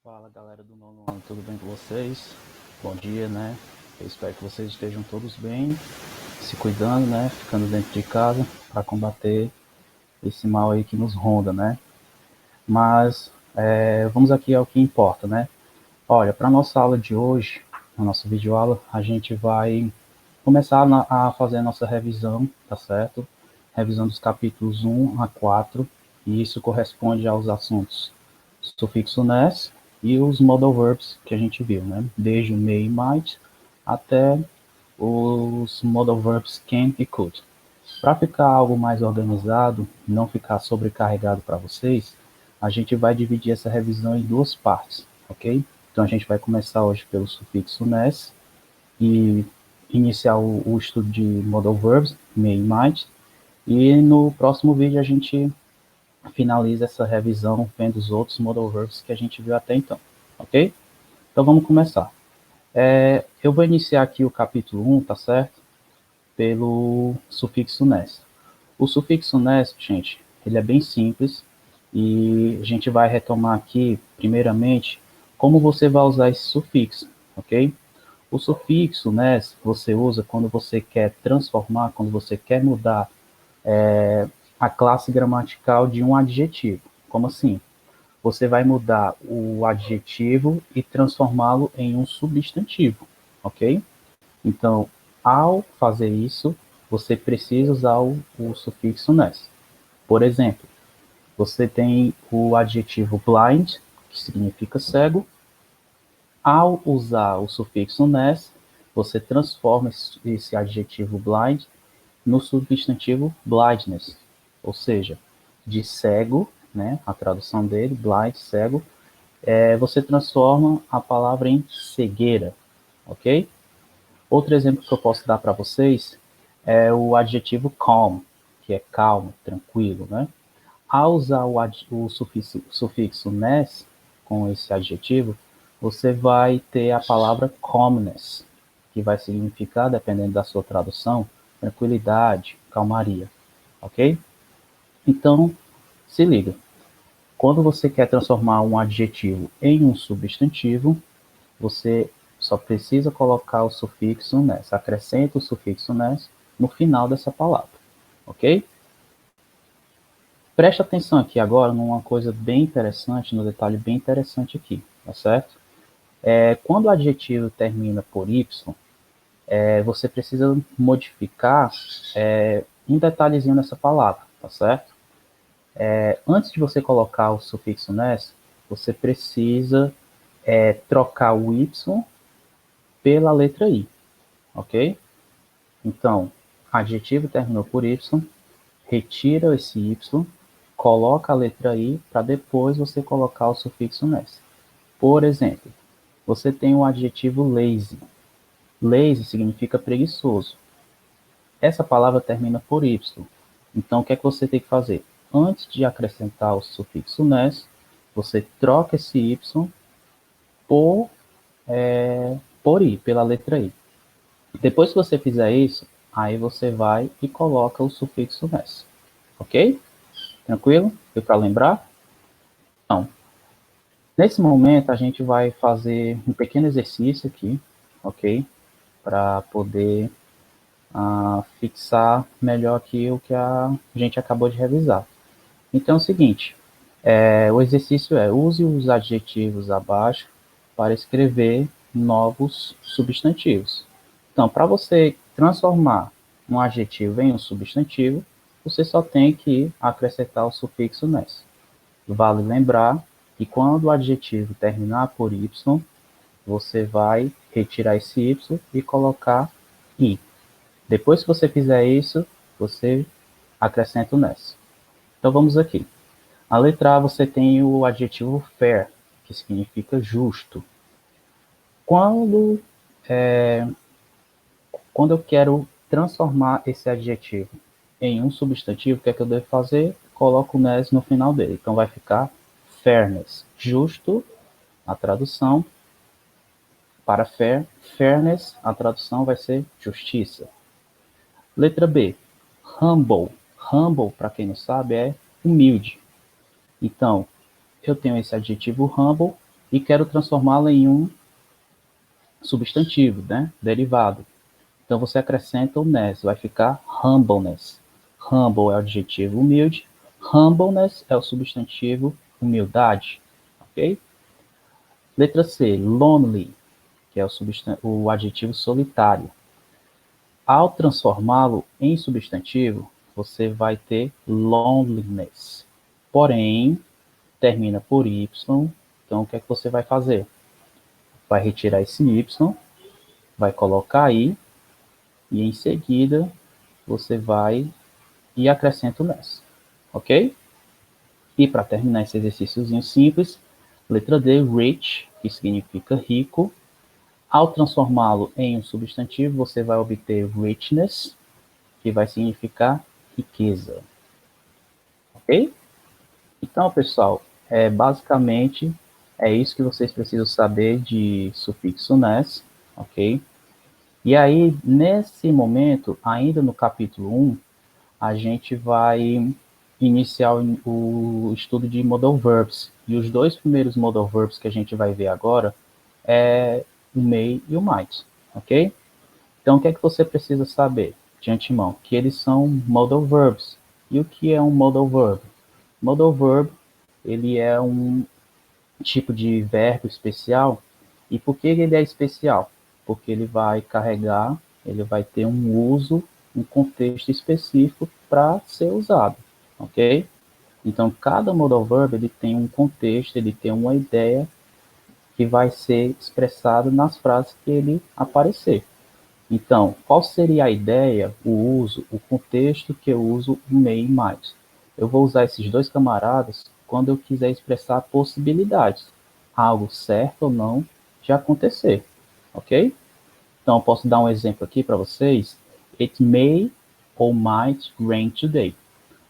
Fala galera do nono ano, tudo bem com vocês? Bom dia, né? Eu espero que vocês estejam todos bem, se cuidando, né? Ficando dentro de casa para combater esse mal aí que nos ronda, né? Mas vamos aqui ao que importa, né? Olha, para nossa aula de hoje, na nossa videoaula, a gente vai começar a fazer a nossa revisão, tá certo? Revisão dos capítulos 1 a 4, e isso corresponde aos assuntos sufixo "-ness" e os modal verbs que a gente viu, né? Desde o may e might até os modal verbs can e could. Para ficar algo mais organizado, não ficar sobrecarregado para vocês, a gente vai dividir essa revisão em duas partes, ok? Então a gente vai começar hoje pelo sufixo "-ness" e iniciar o estudo de modal verbs, may e might, e no próximo vídeo a gente finaliza essa revisão vendo os outros modal verbs que a gente viu até então, ok? Então vamos começar. Eu vou iniciar aqui o capítulo 1, tá certo? Pelo sufixo "-ness". O sufixo "-ness", gente, ele é bem simples e a gente vai retomar aqui, primeiramente, como você vai usar esse sufixo, ok? O sufixo "-ness" você usa quando você quer transformar, quando você quer mudar a classe gramatical de um adjetivo. Como assim? Você vai mudar o adjetivo e transformá-lo em um substantivo, ok? Então, ao fazer isso, você precisa usar o sufixo "-ness". Por exemplo, você tem o adjetivo blind, que significa cego. Ao usar o sufixo "-ness", você transforma esse adjetivo blind no substantivo blindness, ou seja, de cego, né, a tradução dele, blind, cego, você transforma a palavra em cegueira, ok? Outro exemplo que eu posso dar para vocês é o adjetivo calm, que é calmo, tranquilo, né? Ao usar o sufixo "-ness com esse adjetivo, você vai ter a palavra calmness, que vai significar, dependendo da sua tradução, tranquilidade, calmaria, ok? Então, se liga. Quando você quer transformar um adjetivo em um substantivo, você só precisa colocar o sufixo "-ness", acrescenta o sufixo "-ness no final dessa palavra, ok? Preste atenção aqui agora numa coisa bem interessante, no detalhe bem interessante aqui, tá certo? Quando o adjetivo termina por "y", você precisa modificar um detalhezinho nessa palavra, tá certo? Antes de você colocar o sufixo "-ness", você precisa trocar o "y" pela letra "i", ok? Então, adjetivo terminou por "y", retira esse "y", coloca a letra "i", para depois você colocar o sufixo "-ness". Por exemplo, você tem o adjetivo lazy. Lazy significa preguiçoso. Essa palavra termina por "y". Então, o que é que você tem que fazer? Antes de acrescentar o sufixo "-ness", você troca esse "y" por, por "i", pela letra "i". Depois que você fizer isso, aí você vai e coloca o sufixo "-ness. Ok? Tranquilo? Deu para lembrar? Então, nesse momento a gente vai fazer um pequeno exercício aqui, ok? Para poder fixar melhor aqui o que a gente acabou de revisar. Então é o seguinte, o exercício use os adjetivos abaixo para escrever novos substantivos. Então, para você transformar um adjetivo em um substantivo, você só tem que acrescentar o sufixo "-ness". Vale lembrar que quando o adjetivo terminar por "y", você vai retirar esse "y" e colocar "i". Depois que você fizer isso, você acrescenta o "-ness". Então vamos aqui. A letra A você tem o adjetivo fair, que significa justo. Quando, é, quando eu quero transformar esse adjetivo em um substantivo, o que é que eu devo fazer? Coloco o "-ness" no final dele. Então vai ficar fairness, justo, a tradução. Para fair, fairness, a tradução vai ser justiça. Letra B, humble. Humble, para quem não sabe, é humilde. Então, eu tenho esse adjetivo humble, e quero transformá-la em um substantivo, né? Derivado. Então você acrescenta o ness, vai ficar humbleness. Humble é o adjetivo humilde, humbleness é o substantivo humildade, ok? Letra C, lonely, que é o adjetivo solitário. Ao transformá-lo em substantivo, você vai ter loneliness. Porém, termina por y, então o que é que você vai fazer? Vai retirar esse y, vai colocar aí, e em seguida você vai e acrescenta o ness, ok? E para terminar esse exercíciozinho simples, letra D, rich, que significa rico. Ao transformá-lo em um substantivo, você vai obter richness, que vai significar riqueza, ok? Então, pessoal, basicamente é isso que vocês precisam saber de sufixo ness, ok? E aí, nesse momento, ainda no capítulo 1, a gente vai iniciar o estudo de modal verbs. E os dois primeiros modal verbs que a gente vai ver agora é o may e o might, ok? Então, o que é que você precisa saber de antemão? Que eles são modal verbs. E o que é um modal verb? Modal verb, ele é um tipo de verbo especial. E por que ele é especial? Porque ele vai carregar, ele vai ter um uso, um contexto específico para ser usado, ok? Então, cada modal verb ele tem um contexto, ele tem uma ideia que vai ser expressado nas frases que ele aparecer. Então, qual seria a ideia, o uso, o contexto que eu uso o may e might? Eu vou usar esses dois camaradas quando eu quiser expressar possibilidades, algo certo ou não de acontecer, ok? Então, eu posso dar um exemplo aqui para vocês. It may or might rain today.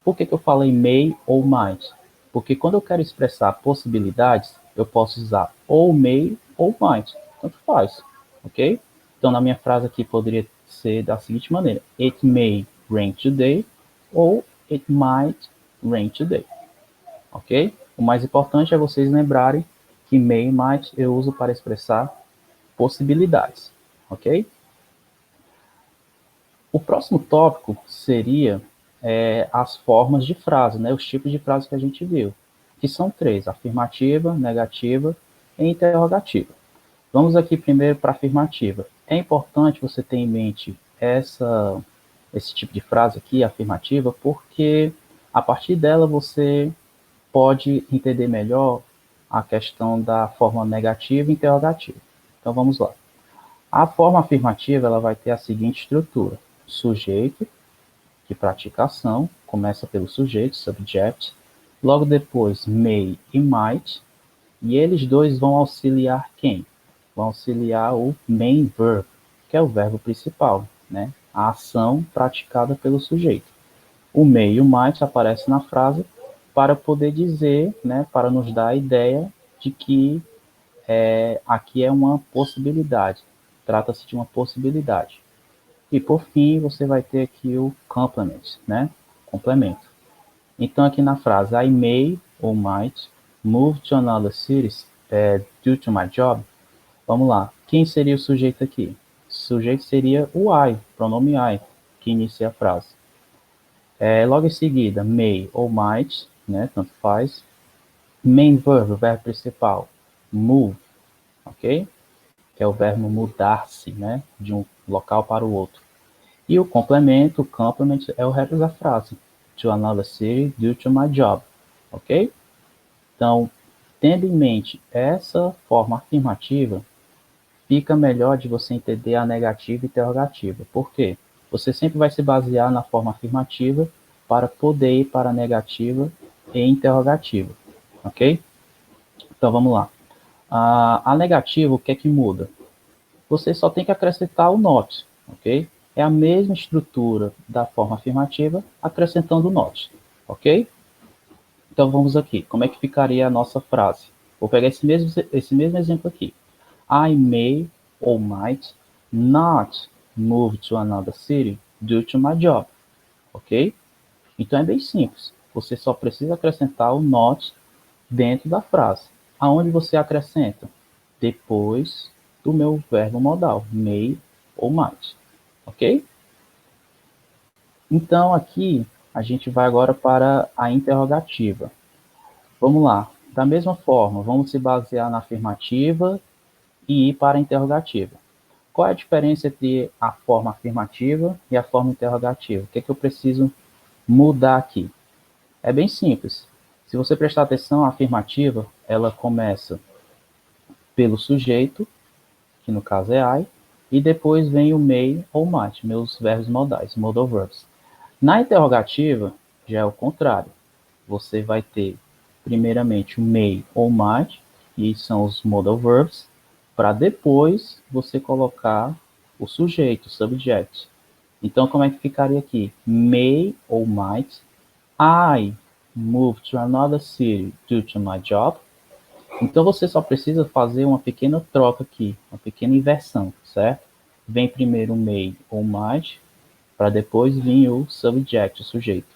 Por que eu falei may ou might? Porque quando eu quero expressar possibilidades, eu posso usar ou may ou might. Tanto faz, ok? Então, na minha frase aqui poderia ser da seguinte maneira: It may rain today ou It might rain today, ok? O mais importante é vocês lembrarem que may e might eu uso para expressar possibilidades, ok? O próximo tópico seria as formas de frase, né? Os tipos de frase que a gente viu, que são três: afirmativa, negativa e interrogativa. Vamos aqui primeiro para a afirmativa. É importante você ter em mente esse tipo de frase aqui, afirmativa, porque a partir dela você pode entender melhor a questão da forma negativa e interrogativa. Então vamos lá. A forma afirmativa ela vai ter a seguinte estrutura: sujeito, que pratica a ação, começa pelo sujeito, subject, logo depois may e might, e eles dois vão auxiliar quem? Vão auxiliar o main verb, que é o verbo principal, né? A ação praticada pelo sujeito. O may e o might aparecem na frase para poder dizer, né, para nos dar a ideia de que aqui é uma possibilidade, trata-se de uma possibilidade. E por fim, você vai ter aqui o complement, né? Complemento. Então, aqui na frase I may or might move to another city due to my job. Vamos lá. Quem seria o sujeito aqui? O sujeito seria o I, pronome I, que inicia a frase. Logo em seguida, may ou might, né? Tanto faz. Main verb, o verbo principal, move, ok? Que é o verbo mudar-se, né? De um local para o outro. E o complemento, o complement, é o resto da frase. To another city due to my job. Ok? Então, tendo em mente essa forma afirmativa, fica melhor de você entender a negativa e interrogativa. Por quê? Você sempre vai se basear na forma afirmativa para poder ir para a negativa e interrogativa. Ok? Então, vamos lá. A negativa, o que é que muda? Você só tem que acrescentar o not, ok? É a mesma estrutura da forma afirmativa, acrescentando o not, ok? Então vamos aqui, como é que ficaria a nossa frase? Vou pegar esse mesmo exemplo aqui. I may or might not move to another city due to my job, ok? Então é bem simples, você só precisa acrescentar o not dentro da frase. aonde você acrescenta? Depois do meu verbo modal, may ou might, ok? Então, aqui, a gente vai agora para a interrogativa. Vamos lá. Da mesma forma, vamos se basear na afirmativa e ir para a interrogativa. Qual é a diferença entre a forma afirmativa e a forma interrogativa? O que é que eu preciso mudar aqui? É bem simples. Se você prestar atenção, a afirmativa, ela começa pelo sujeito, que no caso é I, e depois vem o may ou might, meus verbos modais, modal verbs. Na interrogativa, já é o contrário. Você vai ter, primeiramente, o may ou might, que são os modal verbs, para depois você colocar o sujeito, o subject. Então, como é que ficaria aqui? May ou might I move to another city due to my job? Então, você só precisa fazer uma pequena troca aqui, uma pequena inversão, certo? Vem primeiro o may ou might, para depois vir o subject, o sujeito.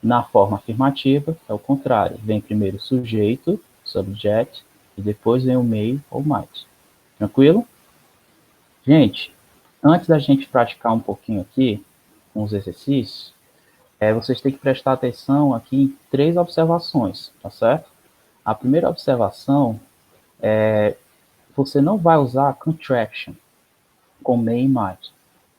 Na forma afirmativa, é o contrário. Vem primeiro o sujeito, subject, e depois vem o may ou might. Tranquilo? Gente, antes da gente praticar um pouquinho aqui, com os exercícios, vocês têm que prestar atenção aqui em 3 observações, tá certo? A primeira observação é você não vai usar contraction com may e might.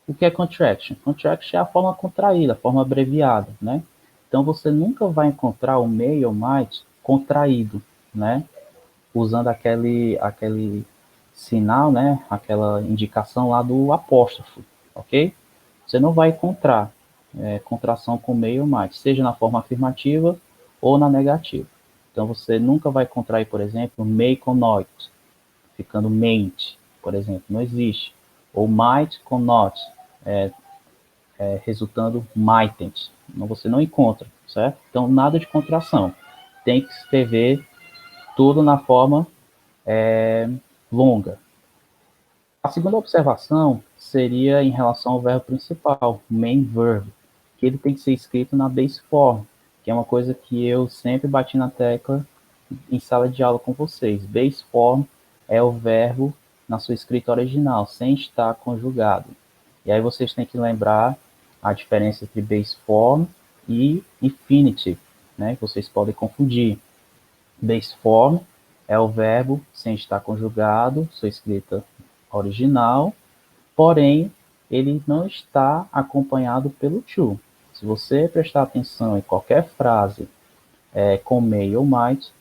O que é contraction? Contraction é a forma contraída, a forma abreviada, né? Então você nunca vai encontrar o may ou might contraído, né? Usando aquele sinal, né? Aquela indicação lá do apóstrofo, ok? Você não vai encontrar contração com may ou might, seja na forma afirmativa ou na negativa. Então você nunca vai encontrar, por exemplo, may com not, ficando mayn't, por exemplo, não existe. Ou might com not, resultando mightn't. Você não encontra, certo? Então, nada de contração. Tem que escrever tudo na forma longa. A segunda observação seria em relação ao verbo principal, main verb, que ele tem que ser escrito na base form, que é uma coisa que eu sempre bati na tecla em sala de aula com vocês. Base form é o verbo na sua escrita original, sem estar conjugado. E aí vocês têm que lembrar a diferença entre base form e infinitive, né? Vocês podem confundir. Base form é o verbo sem estar conjugado, sua escrita original, porém ele não está acompanhado pelo to. Se você prestar atenção em qualquer frase com may ou might,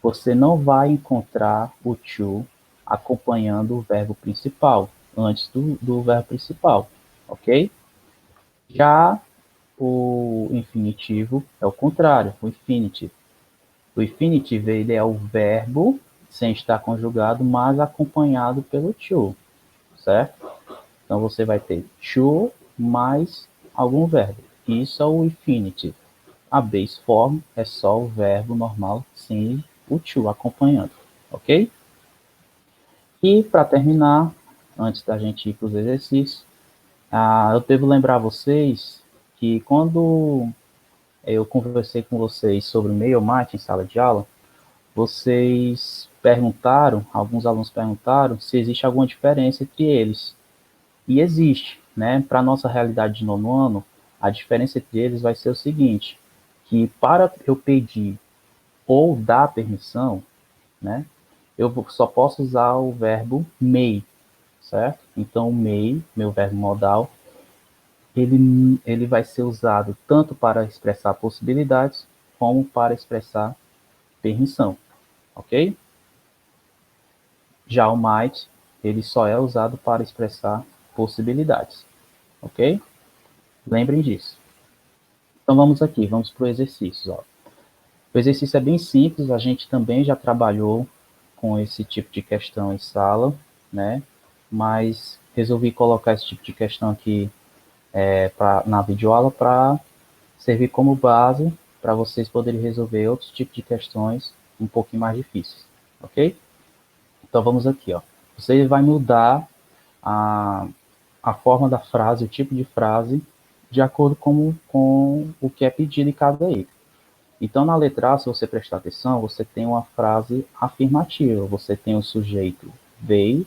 você não vai encontrar o to acompanhando o verbo principal, antes do verbo principal, ok? Já o infinitivo é o contrário, o infinitive. O infinitive ele é o verbo sem estar conjugado, mas acompanhado pelo to, certo? Então você vai ter to mais algum verbo. Isso é o infinitive. A base form é só o verbo normal sem o to acompanhando, ok? E para terminar, antes da gente ir para os exercícios, eu devo lembrar vocês que quando eu conversei com vocês sobre mail marketing em sala de aula, vocês perguntaram, alguns alunos perguntaram se existe alguma diferença entre eles. E existe, né? Para a nossa realidade de nono ano, a diferença entre eles vai ser o seguinte, que para eu pedir ou dar permissão, né? Eu só posso usar o verbo may, certo? Então, o may, meu verbo modal, ele vai ser usado tanto para expressar possibilidades, como para expressar permissão, ok? Já o might, ele só é usado para expressar possibilidades, ok? Lembrem disso. Então vamos aqui, vamos para o exercício. Ó. O exercício é bem simples, a gente também já trabalhou com esse tipo de questão em sala, né? Mas resolvi colocar esse tipo de questão aqui na videoaula para servir como base para vocês poderem resolver outros tipos de questões um pouquinho mais difíceis, ok? Então vamos aqui, ó. Você vai mudar a forma da frase, o tipo de frase, de acordo com o que é pedido em cada item. Então, na letra A, se você prestar atenção, você tem uma frase afirmativa. Você tem o sujeito they,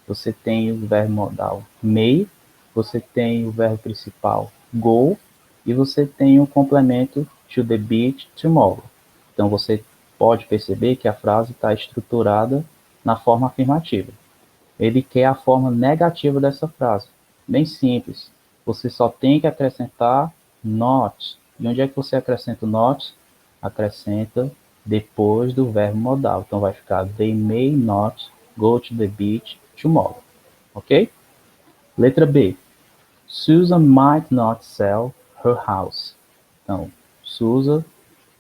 você tem o verbo modal may, você tem o verbo principal go, e você tem o complemento to the beach tomorrow. Então, você pode perceber que a frase está estruturada na forma afirmativa. Ele quer a forma negativa dessa frase. Bem simples. Você só tem que acrescentar not. E onde é que você acrescenta o not? Acrescenta depois do verbo modal. Então vai ficar they may not go to the beach tomorrow. Ok? Letra B. Susan might not sell her house. Então, Susan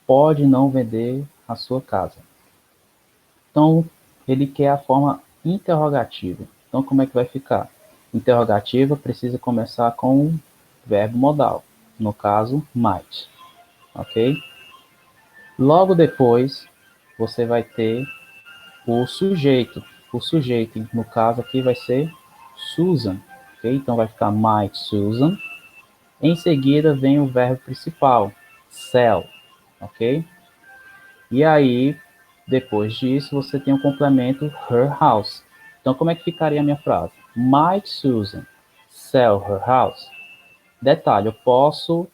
pode não vender a sua casa. Então, ele quer a forma interrogativa. Então, como é que vai ficar? Interrogativa precisa começar com o verbo modal, no caso, might, ok? Logo depois, você vai ter o sujeito. O sujeito, no caso aqui, vai ser Susan, ok? Então, vai ficar might Susan. Em seguida, vem o verbo principal, sell, ok? E aí, depois disso, você tem o complemento her house. Então, como é que ficaria a minha frase? Might Susan sell her house? Detalhe, eu posso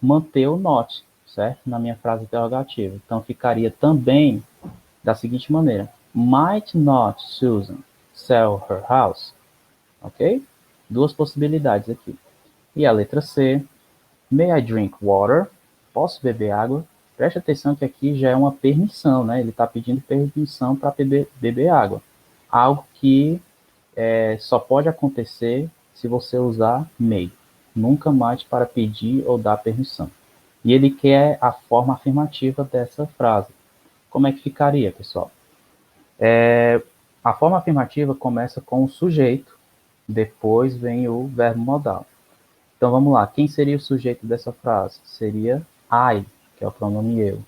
manter o not, certo? Na minha frase interrogativa. Então, ficaria também da seguinte maneira. Might not Susan sell her house? Ok? Duas possibilidades aqui. E a letra C. May I drink water? Posso beber água? Preste atenção que aqui já é uma permissão, né? Ele está pedindo permissão para beber água. Algo que só pode acontecer se você usar may. Nunca mais para pedir ou dar permissão. E ele quer a forma afirmativa dessa frase. Como é que ficaria, pessoal? A forma afirmativa começa com o sujeito, depois vem o verbo modal. Então vamos lá, quem seria o sujeito dessa frase? Seria I, que é o pronome eu.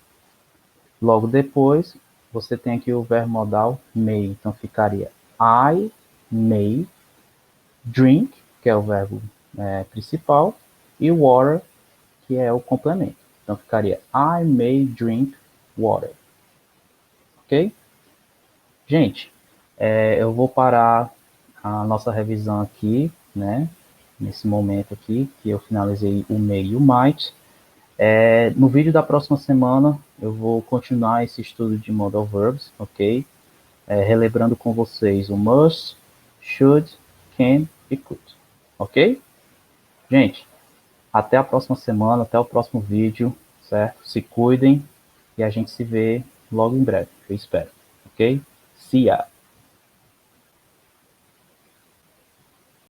Logo depois, você tem aqui o verbo modal may, então ficaria I may drink, que é o verbo principal, e water, que é o complemento. Então ficaria I may drink water. Ok? Gente, eu vou parar a nossa revisão aqui, né? Nesse momento aqui, que eu finalizei o may e o might. No vídeo da próxima semana, eu vou continuar esse estudo de modal verbs, ok? Relembrando com vocês o must, should, can e could, ok? Gente, até a próxima semana, até o próximo vídeo, certo? Se cuidem e a gente se vê logo em breve, eu espero, ok? See ya!